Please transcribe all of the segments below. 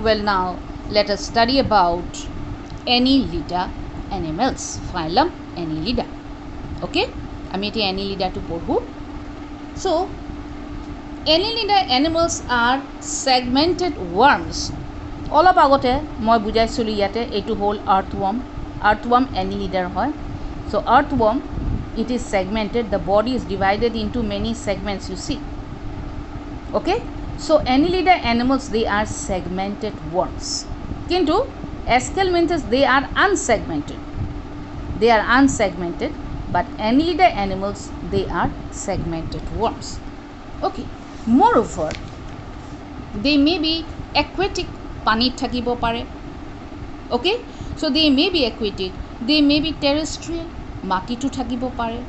Well, now let us study about Annelida animals, phylum Annelida. Okay, আমি এতিয়া Annelida to পঢ়ো. So Annelida animals are segmented worms. অলপ আগতে মই বুজাইছিলোঁ ইয়াতে এইটো হ'ল earthworm. Earthworm Annelida হয়. So earthworm, it is segmented. The body is divided into many segments, you see. Okay, so Annelida animals, they are segmented worms. Kintu Aschelminthes, they are unsegmented. They are unsegmented, but Annelida animals, they are segmented worms. Okay, moreover, they may be aquatic, pani thakibo pare. Okay, so they may be aquatic, they may be terrestrial, mati tu thakibo pare,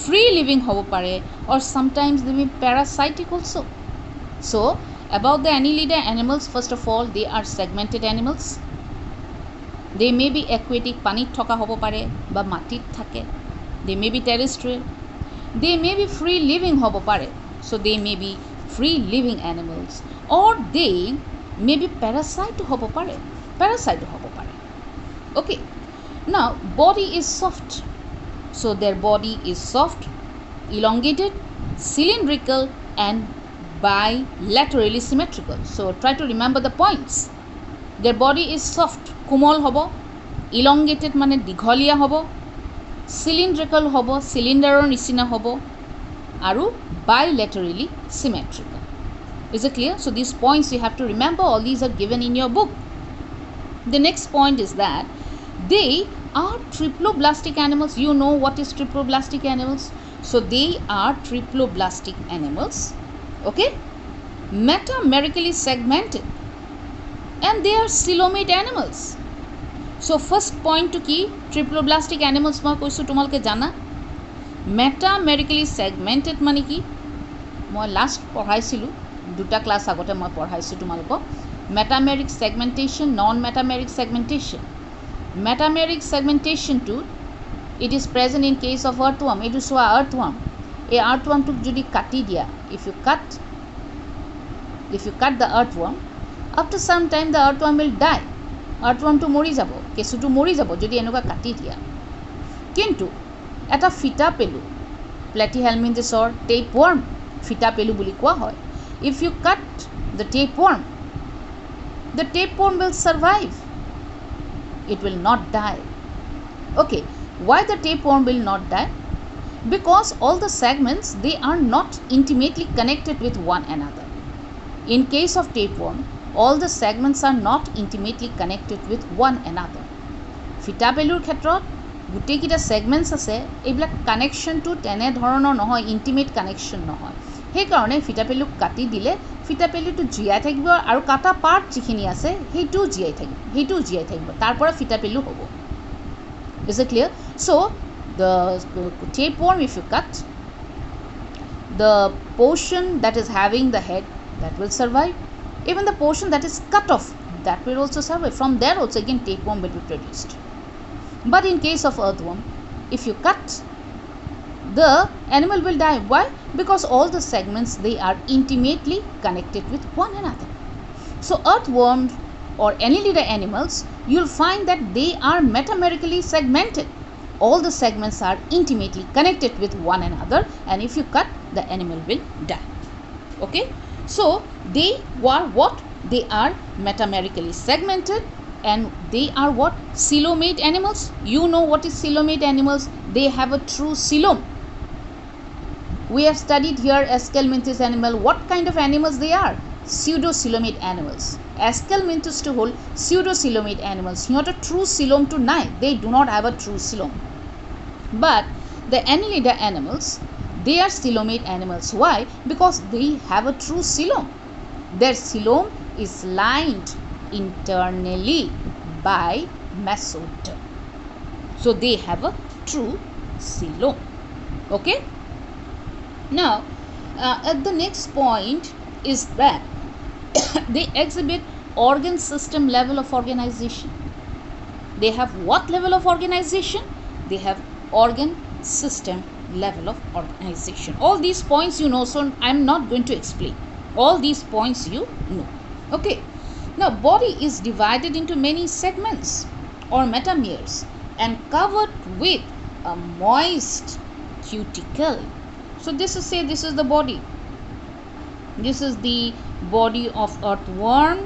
free living hobo pare, or sometimes they may be parasitic also. So about the Annelida animals, first of all, they are segmented animals. They may be aquatic, pani thoka hobo pare ba mati thake. They may be terrestrial, they may be free living hobo pare. So they may be free living animals, or they may be parasite hobo pare. Parasite hobo pare. Okay, now body is soft. So their body is soft, elongated, cylindrical, and bilaterally symmetrical. So try to remember the points. Their body is soft, kumol hobo, elongated mane digholia hobo, cylindrical hobo, cylinderer nisina hobo, aru bilaterally symmetrical. Is it clear? So these points you have to remember. All these are given in your book. The next point is that they are triploblastic animals. You know what is triploblastic animals? So they are triploblastic animals. Okay, metamerically segmented, and they are coelomate animals. So first point to key triploblastic animals ma koisu tumalke jana. Metamerically segmented mane ki moi last পঢ়াইছিলো দুটা class আগতে মই পঢ়াইছো তোমালোকক metameric segmentation, non metameric segmentation. Metameric segmentation to it is present in case of earthworm. It is a earthworm. A earthworm to jodi kati dia, if you cut the earthworm, after some time the earthworm will die. Earthworm to mori jabo, kesu to mori jabo jodi enuka kati dia. Kintu eta fita pelu, platyhelminthes or tapeworm, fita pelu buli koa hoy. If you cut the tapeworm will survive. It will not die. Okay, why the tapeworm will not die? Because all the segments, they are not intimately connected with one another. In case of tapeworm, all the segments are not intimately connected with one another. Fitapelur khetrot gute kita segments ase, ebla connection to tene dhoroner nohoy, intimate connection nohoy. He karone fitapelu kati dile, fitapelu to jiyai thakibo aru kata part jikhini ase heitu jiyai thakibo tarpora fitapelu hobo. Is it clear? So the tapeworm, if you cut the portion that is having the head, that will survive. Even the portion that is cut off, that will also survive. From there also again tapeworm will be produced. But in case of earthworm, if you cut, the animal will die. Why? Because all the segments, they are intimately connected with one another. So earthworms or Annelida animals, you'll find that they are metamerically segmented. All the segments are intimately connected with one another, and if you cut, the animal will die. Okay, so they are what? They are metamerically segmented, and they are what? Coelomate animals. You know what is coelomate animals? They have a true coelom. We have studied here Aschelminthes animal. What kind of animals they are? Pseudocoelomate animals. Aschelminthes to hold pseudocoelomate animals. Not a true coelom to nine. They do not have a true coelom. But the Annelida animals, they are coelomate animals. Why? Because they have a true coelom. Their coelom is lined internally by mesoderm. So they have a true coelom. Okay. Now, at the next point is that they exhibit organ system level of organization. They have what level of organization? They have organ system level of organization. All these points you know, so I am not going to explain. All these points you know. Okay. Now, body is divided into many segments or metameres and covered with a moist cuticle. So this is the body. This is the body of earthworm.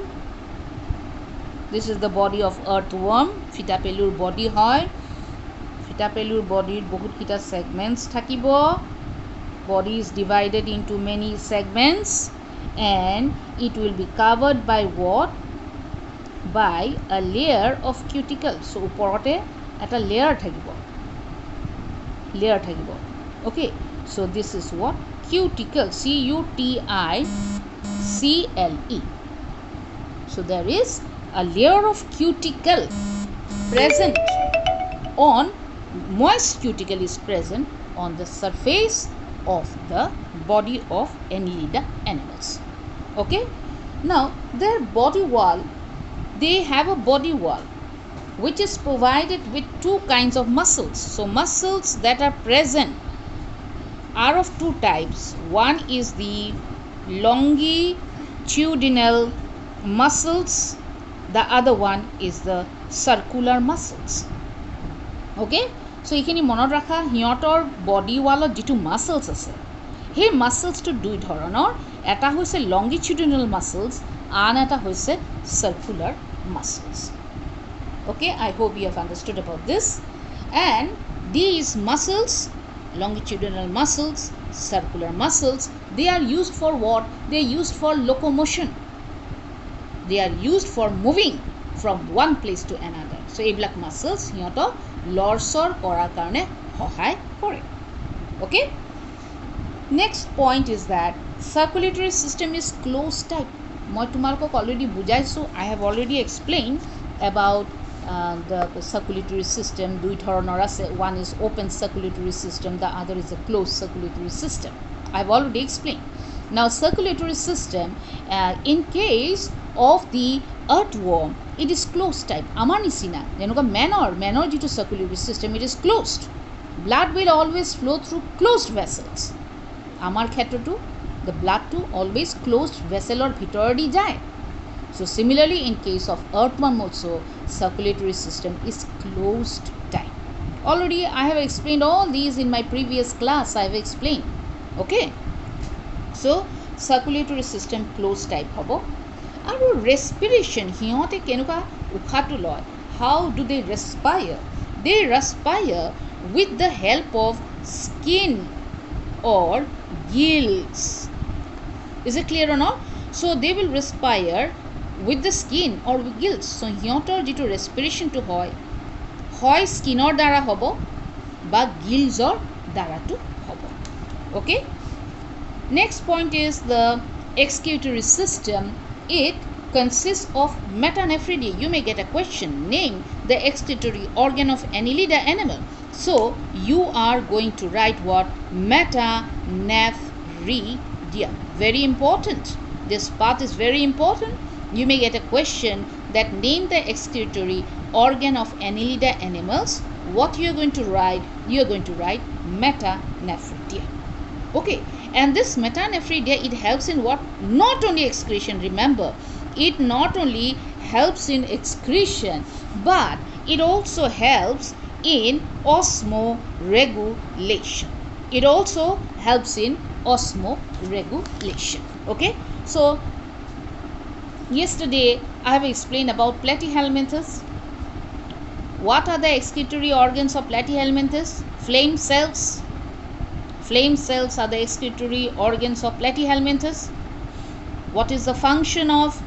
This is the body of earthworm. Fitapelur body hoy. Fitapelur body bahut kita segments thakibo. Body is divided into many segments and it will be covered by what? By a layer of cuticle. So uporote eta layer thakibo. Okay, so this is what? Cuticle. C-U-T-I-C-L-E. So there is a layer of cuticle present on, moist cuticle is present on the surface of the body of Annelida animals. Okay, now their body wall, they have a body wall which is provided with two kinds of muscles. So muscles that are present are of two types. One is the longitudinal muscles, the other one is the circular muscles. Okay, so এইখিনি মনত ৰাখা, হিহঁতৰ body ৱালত যিটো মাসলছ আছে সেই মাসলছটো দুই ধৰণৰ, এটা হৈছে লংগিটিউডিনেল মাসলছ, আন এটা হৈছে circular মাসলছ. Okay, I hope you have understood about this. And these muscles, longitudinal muscles, circular muscles, they are used for what? They are used for locomotion. They are used for moving from one place to another. So এইবিলাক muscles হিহঁতক লৰচৰ কৰাৰ কাৰণে সহায় কৰে. Okay, next point is that circulatory system is closed type. মই তোমালোকক already বুজাইছো. I have already explained about the circulatory system. দুই ধৰণৰ আছে. One is open circulatory system, the other is a closed circulatory system. I have already explained. Now circulatory system, in case of the earthworm, it is closed type. Amar nisina jenuka manor jitu circulatory system, it is closed. Blood will always flow through closed vessels. Amar khetrotu the blood to always closed vessel or bhitoredi jay. So similarly in case of earthworm also, circulatory system is closed type. Already I have explained all these in my previous class. I have explained. Okay, so circulatory system closed type hobo. Aru respiration hiyote kenuka ukhatu loy. How do they respire? They respire with the help of skin or gills. Is it clear or not? So they will respire with the skin or with gills. So hiyotor jitu respiration to hoy skinor dara hobo ba gills or dara to hobo. Okay, next point is the excretory system. It consists of metanephridia. You may get a question, name the excretory organ of Annelida animal. So you are going to write what? Metanephridia. Very important. This part is very important. You may get a question that name the excretory organ of Annelida animals. What you are going to write? You are going to write metanephridia. Okay, and this metanephridia, it helps in what? Not only excretion. Remember, it not only helps in excretion, but it also helps in osmoregulation. It also helps in osmoregulation. Okay, so yesterday I have explained about platyhelminthes. What are the excretory organs of platyhelminthes? Flame cells. Flame cells are the excretory organs of platyhelminthes. What is the function of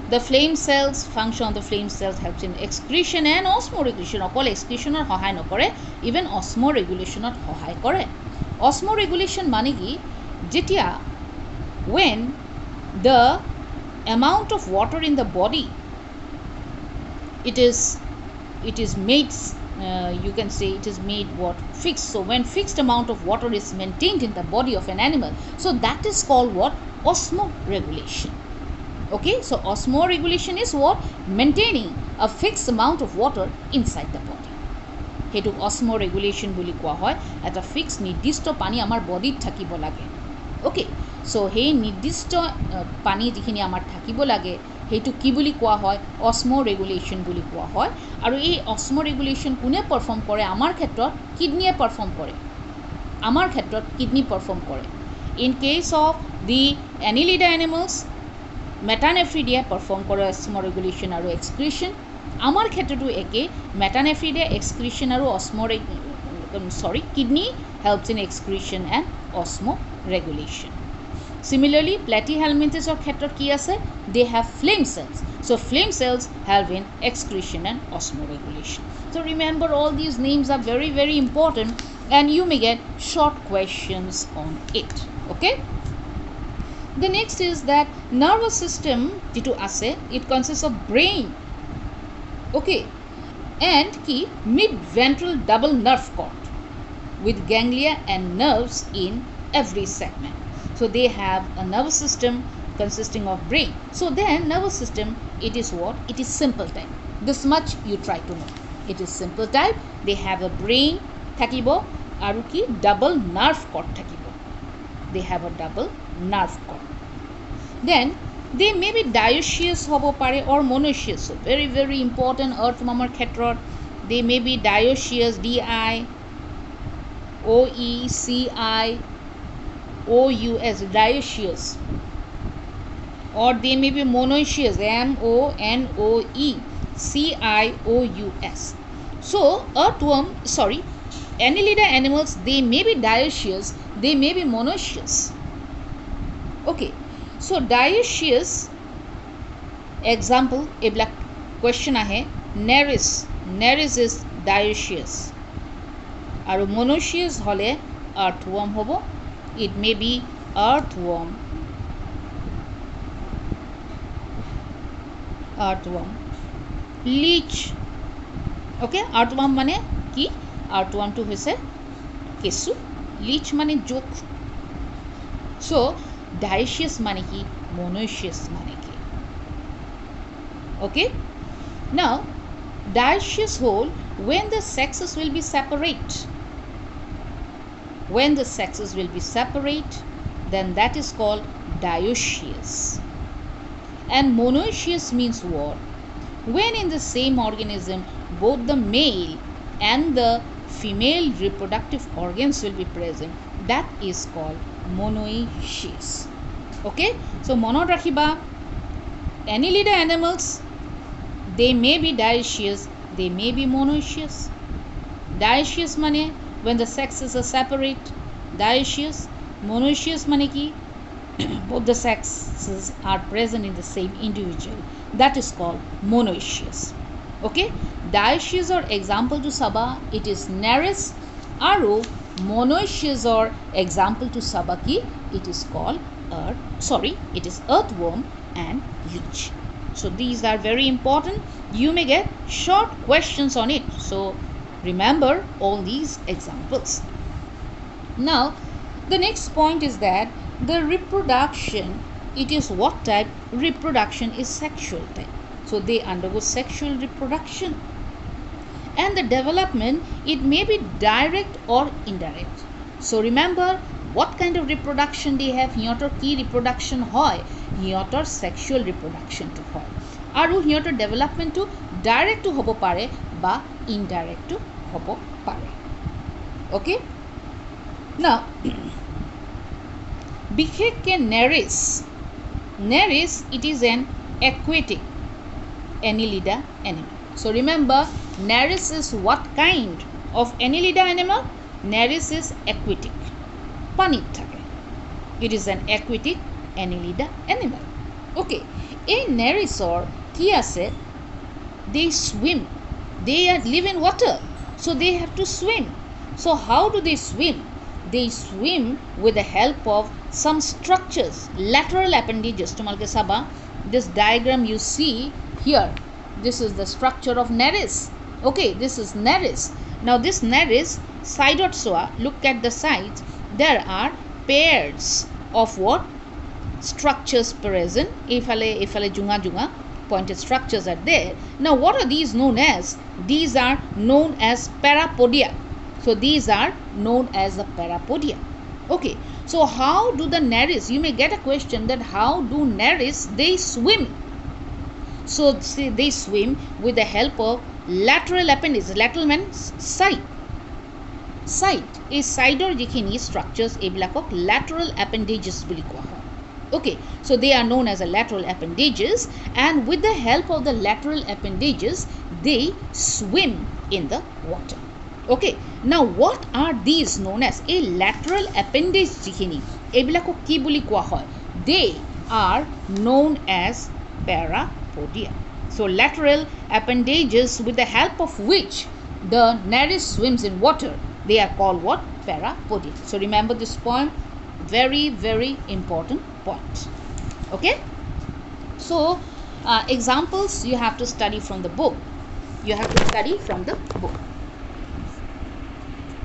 the flame cells? Function of the flame cells helps in excretion and osmoregulation. Okol excretion or hohay nokore, even osmoregulation or hohay kore. Osmoregulation mane ki jetia when the amount of water in the body it is made, you can say it is made what? Fixed. So when fixed amount of water is maintained in the body of an animal, so that is called what? Osmoregulation. Okay, so osmoregulation is what? Maintaining a fixed amount of water inside the body. Hetu osmoregulation boli koa hoy. Eta fixed nirdisto pani amar body thakibo lage. Okay, so he nirdisto pani jikhini amar thakibo lage, সেইটো কি বুলি কোৱা হয় অস্মো regulation বুলি কোৱা হয় আৰু এই অস্মো regulation কোনে perform কৰে আমাৰ ক্ষেত্ৰত কিডনিয়ে পাৰফৰ্ম কৰে আমাৰ ক্ষেত্ৰত কিডনি পাৰফৰ্ম কৰে in case of the annelida animals মেটানেফ্ৰিডিয়ে পাৰফৰ্ম কৰে অস্মো ৰেগুলেশ্যন আৰু এক্সক্ৰিশ্যন আমাৰ ক্ষেত্ৰতো একে মেটানেফ্ৰিডিয়ে এক্সক্ৰিশ্যন আৰু kidney helps in excretion and osmoregulation. Similarly, platyhelminthes ক্ষেত্ৰত কি আছে they have flame cells. So flame cells help in excretion and osmoregulation. So remember all these names are very very important and you may get short questions on it. Okay? The next is that nervous system jitu ase it consists of brain. Okay? And ki mid-ventral double nerve cord with ganglia and nerves in every segment. So they have a nervous system consisting of brain. So then nervous system, it is what? It is simple type. This much you try to know. It is simple type. They have a brain thakibo aru ki double nerve cord thakibo. They have a double nerve cord. Then they may be dioecious hobo pare or monoecious. So very very important earthwormer khetrot. They may be dioecious, DIOECIOUS, dioecious, or they may be monoecious, MONOECIOUS. So Annelida animals, they may be dioecious, they may be monoecious. Okay, so dioecious example ebla question ahe Nereis is dioecious aru monoecious hole earthworm hobo. It may be earthworm leech. Okay, earthworm mane ki earthworm to hoise kesu, leech mane jok. So dioecious mane ki, monoecious mane ki. Okay, now dioecious hole when the sexes will be separate. When the sexes will be separate, then that is called dioecious. And monoecious means what? When in the same organism both the male and the female reproductive organs will be present, that is called monoecious. Okay, so monod rakhiba Annelida animals, they may be dioecious, they may be monoecious. Dioecious mane when the sexes are separate, dioecious. Monoecious mane ki both the sexes are present in the same individual, that is called monoecious. Okay, dioecious or example to saba, it is Nereis, aru monoecious or example to saba ki it is called it is earthworm and leech. So these are very important. You may get short questions on it. So remember all these examples. Now the next point is that the reproduction, it is what type? Reproduction is sexual type. So they undergo sexual reproduction. And the development, it may be direct or indirect. So remember what kind of reproduction they have. Hiyotor ki reproduction hoy, hiyotor sexual reproduction to hoy. Aru hiyotor development to direct to hobo pare ba indirect to hobo pare. Okay, now বিশেষকে Nereis, it is an aquatic Annelida animal. So remember, Nereis is what kind of Annelida animal? Nereis is aquatic, panit thake. It is an aquatic Annelida animal. Okay, a Nereisor ki ase, they swim, they live in water, so they have to swim. So how do they swim? They swim with the help of some structures, lateral appendages. Tumalke saba, this diagram you see here, this is the structure of Nereis. Okay, this is Nereis. Now this Nereis, side or soa, look at the sides, there are pairs of what? Structures present. Ifale junga pointed structures are there. Now what are these known as? These are known as parapodia. So these are known as the parapodia. Okay, so how do the Nereis, you may get a question that how do Nereis, they swim? So they swim with the help of lateral appendage. Lateral means side. এই সাইডৰ যিখিনি structures এইবিলাকক lateral appendages বুলি কোৱা হয়. Okay, so they are known as a lateral appendages, and with the help of the lateral appendages they swim in the water. Okay, now what are these known as? A lateral appendage যিখিনি এইবিলাকক কি বুলি কোৱা হয়? They are known as parapodia. So lateral appendages with the help of which the nares swims in water, they are called what? Parapodia. So remember this point, very important point. Okay, so examples you have to study from the book.